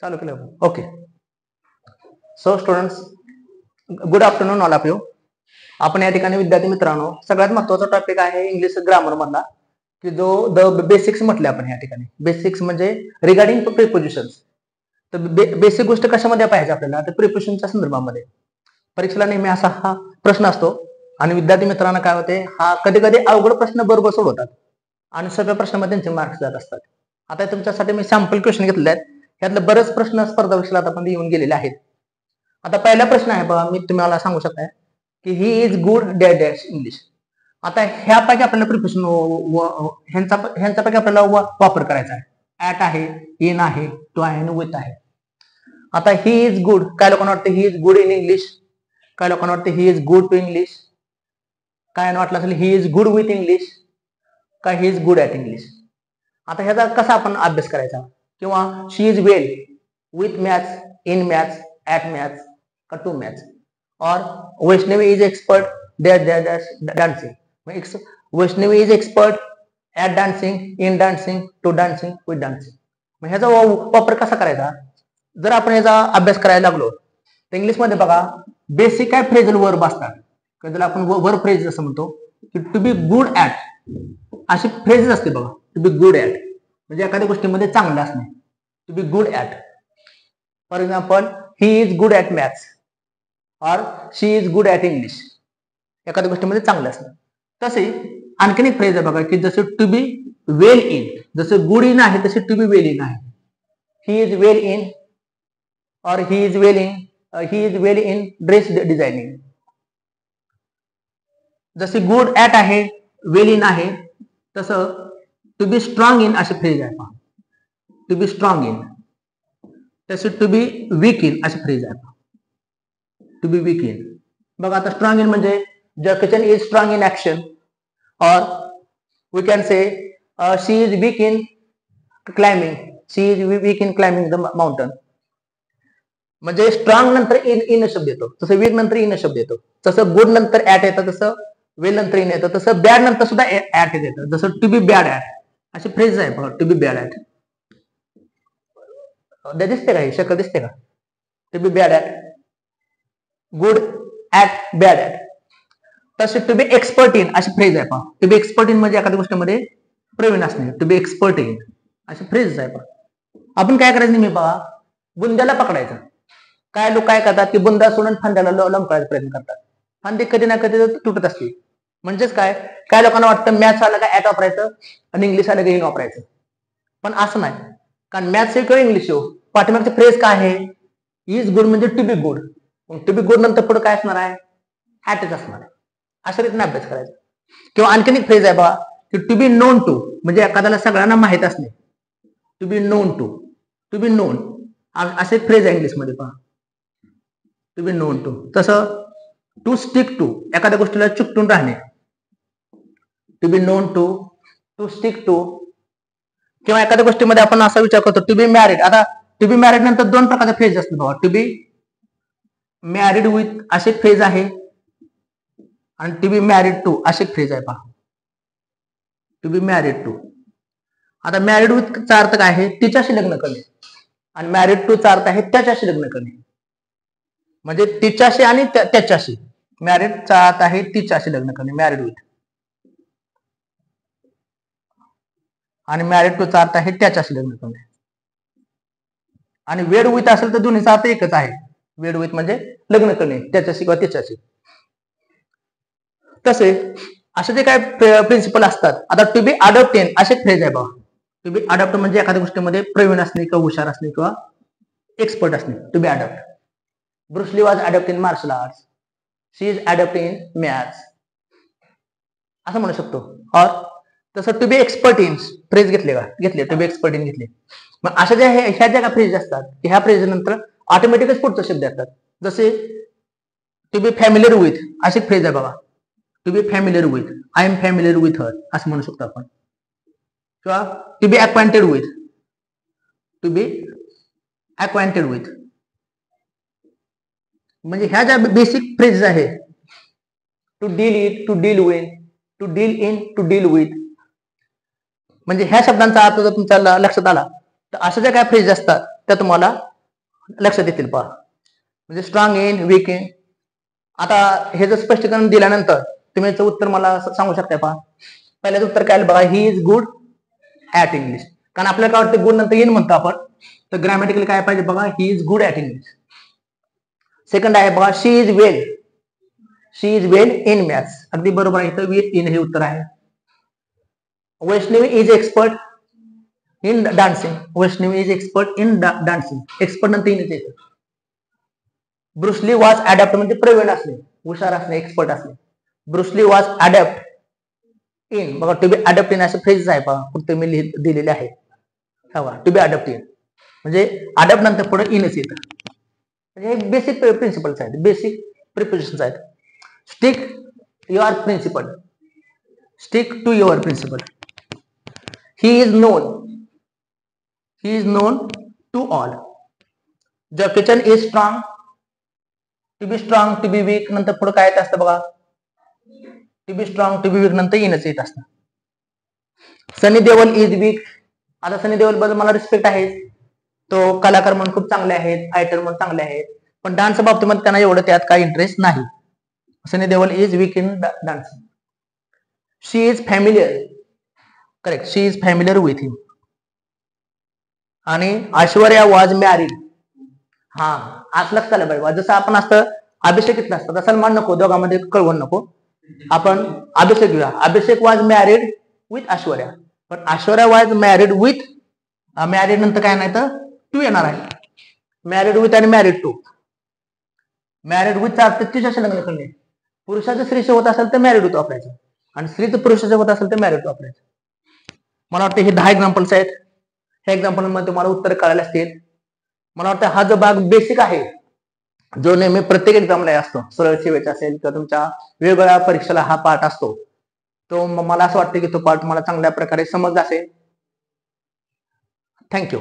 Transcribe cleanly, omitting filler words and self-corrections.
चालू केलं. Okay. So students, good afternoon all of you. आपण या ठिकाणी विद्यार्थी मित्रांनो, सगळ्यात महत्वाचा टॉपिक आहे इंग्लिश ग्रामर मधला, की जो द बेसिक्स म्हटले आपण या ठिकाणी. बेसिक्स म्हणजे रिगार्डिंग प्रिपोजिशन्स. तर बेसिक गोष्ट कशामध्ये पाहिजे आपल्याला, तर प्रिपोजिशनच्या संदर्भामध्ये. परीक्षेला नेहमी असा हा प्रश्न असतो आणि विद्यार्थी मित्रांना काय होते, हा कधी कधी अवघड प्रश्न बरोबर सोडवतात आणि सगळ्या प्रश्नामध्ये त्यांचे मार्क्स जात असतात. आता तुमच्यासाठी मी सॅम्पल क्वेश्चन घेतले आहेत. यातले बरेच प्रश्न स्पर्धा परीक्षेला आतापर्यंत येऊन गेलेले आहेत. आता पहिला प्रश्न आहे बघा, मी तुम्हाला सांगू शकता की ही is good dash dash English. आता ह्यापैकी आपल्याला प्रिपोजिशन ह्यांच्यापैकी आपल्याला वापर करायचा आहे. ऍट आहे, इन आहे, टू आहे आणि विथ आहे. आता ही इज गुड, काय लोकांना वाटतं he is good in English, काय लोकांना वाटतं he is good to English, काय वाटलं असेल he is good with English, काय he is good at English. आता ह्याचा कसा आपण अभ्यास करायचा, किंवा she is well with maths, in maths, at maths, का टू मॅथ्स. और Vaishnavi is expert dash dash dash dancing. Vaishnavi is expert at dancing, in dancing, to dancing, with dancing. मग ह्याचा वापर कसा करायचा. जर आपण ह्याचा अभ्यास करायला लागलो तर इंग्लिशमध्ये बघा बेसिक काय फ्रेजल वर्ब असतात. ज्याला आपण वर्ब फ्रेज असं म्हणतो, की टू बी गुड ऍट अशी फ्रेजेस असते बघा. टू बी गुड ऍट म्हणजे एखाद्या गोष्टीमध्ये चांगलं असणे. To be good at, for example he is good at maths or she is good at English. एखाद्या गोष्टीमध्ये चांगलं असणं. तसे आणखीन एक फ्रेज आहे बघा, की जसं टू बी वेल इन, जसं गुड इन आहे तसे टू बी वेल इन आहे. ही is well in or he is well in dress designing. जसे गुड ऍट आहे, वेल इन आहे, तसं टू बी स्ट्रॉंग इन अशी फ्रेज आहे. To be strong in. तसे टू बी वीक इन अशी phrase आहे. To be weak in. बघा आता स्ट्रॉंग इन म्हणजे Jackie Chan is strong in action, or we can say she is weak in climbing, she is weak in climbing the mountain. म्हणजे strong नंतर in शब्द येतो, तसं वीक नंतर इन शब्द येतो. तसं गुड नंतर ऍट येतं, तसं वेल नंतर इन येतं, तसं बॅड नंतर सुद्धा ऍट येतं. जसं टू बी बॅड ऍट अशी फ्रेज आहे बघा. टू बी बॅड ऍट दिसते का, शक्य दिसते का. To be bad at, good at, bad at. तसे टू बी एक्सपर्ट इन अशी फ्रेज आहे पहा. टू बी एक्सपर्ट इन म्हणजे एखाद्या गोष्टीमध्ये प्रवीण असणे. टू बी एक्सपर्ट इन अशी फ्रेज आहे पहा. आपण काय करायचं नेहमी पहा, बुंद्याला पकडायचं. काय लोक काय करतात की बुंदा सोडून फांद्याला लमकायचा प्रयत्न करतात. फांदी कधी ना कधी तुटत असते. म्हणजेच काय, काय लोकांना वाटतं मॅथ्स आलं का ऍट वापरायचं आणि इंग्लिश आलं का इन वापरायचं. पण असं नाही, कारण मॅथ्स किंवा इंग्लिश हो पाठीमागची फ्रेज काय आहे, इज गुड म्हणजे to be good. To be good नंतर पुढे काय असणार आहे, ऍटच असणार आहे. अशा रीतीने अभ्यास करायचा. किंवा आणखीन एक फ्रेज आहे बघा, की टू बी नोन टू म्हणजे एखाद्याला सगळ्यांना माहित असणे. To be known to, to be known असे फ्रेज आहे इंग्लिशमध्ये पहा. To be known to. तसं टू स्टिक टू एखाद्या गोष्टीला चिकटून राहणे. To be known to, to stick to. किंवा एखाद्या गोष्टीमध्ये आपण असा विचार करतो टू बी मॅरिड. आता टू बी मॅरिड नंतर दोन प्रकारचे फ्रेज असतात बघा. टू बी मॅरिड विथ असे फ्रेज आहे आणि टू बी मॅरिड टू असे फ्रेज आहे पहा. To be married to. आता मॅरिड विथ चा अर्थ काय आहे, तिच्याशी लग्न करणे, आणि मॅरिड टू चा अर्थ आहे त्याच्याशी लग्न करणे. म्हणजे तिच्याशी आणि त्याच्याशी. मॅरिड चा अर्थ आहे तिच्याशी लग्न करणे, मॅरिड विथ, आणि मॅरिड टू चा अर्थ आहे त्याच्याशी लग्न करणे. आणि वेड विथ असेल तर दोन्हीचा अर्थ एकच आहे. वेड विथ म्हणजे लग्न करणे त्याच्याशी किंवा त्याच्याशी. तसे असे जे काय प्रिन्सिपल असतात. आता टू बी अडॉप्ट इन असे फ्रेज आहे बघा. टू बी अडॉप्ट म्हणजे एखाद्या गोष्टीमध्ये प्रवीण असणे किंवा हुशार असणे किंवा एक्सपर्ट असणे. To be adopt. Bruce Lee was adopt in martial arts, she is adopt in maths असं म्हणू शकतो. और तसं to be expert in phrase घेतले टू बी एक्सपर्ट इन घेतले. मग अशा ज्या ह्या ज्या फ्रेज असतात, ह्या फ्रेज नंतर ऑटोमॅटिकच पुढचा शब्द येतात. जसे टू बी फॅमिलियर विथ अशी फ्रेज आहे बघा. To be familiar with, I am familiar with her असं म्हणू शकतो आपण. किंवा to be acquainted with, to be acquainted with. म्हणजे ह्या ज्या बेसिक फ्रेजेस आहेत, to deal it, to deal with, to deal in, to deal with. म्हणजे ह्या शब्दांचा अर्थ जर तुमच्या लक्षात आला तर अशा ज्या काय फ्रेज असतात त्या तुम्हाला लक्षात येतील पहा. म्हणजे स्ट्रॉंग इन, वीक इन. आता हे जर स्पष्टीकरण दिल्यानंतर तुम्ही याचं उत्तर मला सांगू शकता पहा. पहिल्याचं उत्तर काय बघा, he is good at English. कारण आपल्याला काय वाटतं गुड नंतर इन म्हणतो आपण, तर ग्रॅमॅटिकली काय पाहिजे बघा, he is good at English. Second आहे बघा, she is well. She is well in maths. अगदी बरोबर आहे, इथं इन हे उत्तर आहे. Vaishnavi is expert in dancing. Vaishnavi is expert in dancing. Expert नंतर इन येते. ब्रुसली वॉज अडॅप्ट म्हणजे प्रवीण असणे, हुशार असणे, एक्सपर्ट असणे. Bruce Lee was adept in. बघा टू बी अडॅप्ट इन असे फ्रेजेस आहे पहा, फक्त मी दिलेले आहे. टू बी अडॅप्ट इन म्हणजे अडॅप्ट नंतर पुढे इनच येतं. म्हणजे हे बेसिक प्रिन्सिपल्स आहेत, बेसिक प्रिपोजिशन्स आहेत. Stick your principle. Stick to your principle. He is known. He is known to all. The kitchen is strong. To be strong, to be weak नंतर पुढे काय येत असतं बघा, to be strong, to be weak नंतर इनच येत असतं. Sunny Deol is weak. आता सनी देओल बद्दल मला रिस्पेक्ट आहे, तो कलाकार म्हणून खूप चांगले आहेत, फायटर म्हणून चांगले आहेत, पण डान्स बाबतीमध्ये त्यांना एवढं त्यात काही इंटरेस्ट नाही. Sunny Deol is weak in dancing. She is familiar. Correct, she is familiar with him. आणि ऐश्वर्या वॉज मॅरिड. हा, आज लक्षात आलं पाहिजे. जसं आपण असतं अभिषेक इथलं असतं, तसं सलमान नको, दोघांमध्ये कळवण नको. आपण अभिषेक घेऊया. Abhishek was married with Aishwarya. पण Aishwarya was married with, married नंतर काय नाही तर टू येणार आहे. मॅरिड विथ आणि मॅरिड टू. मॅरिड विथ अर्थ तिच्याशी लग्न करणे. पुरुषाचं स्त्रीशी होत असेल तर मॅरिड टू वापरायचं, आणि स्त्रीचं पुरुषाचं होत असेल तर मॅरिड टू वापरायचं. मला वाटतं हे 10 एक्झाम्पल्स आहेत. ह्या एक्झाम्पल मध्ये तुम्हाला उत्तर कळाले असतील. मला वाटतं हा जो भाग बेसिक आहे, जो नेहमी प्रत्येक एक्झामला असतो, सरळ सेवेचा असेल किंवा तुमच्या वेगवेगळ्या परीक्षेला हा पार्ट असतो, तो मला असं वाटतं की तो पार्ट मला चांगल्या प्रकारे समजला असेल. थँक्यू.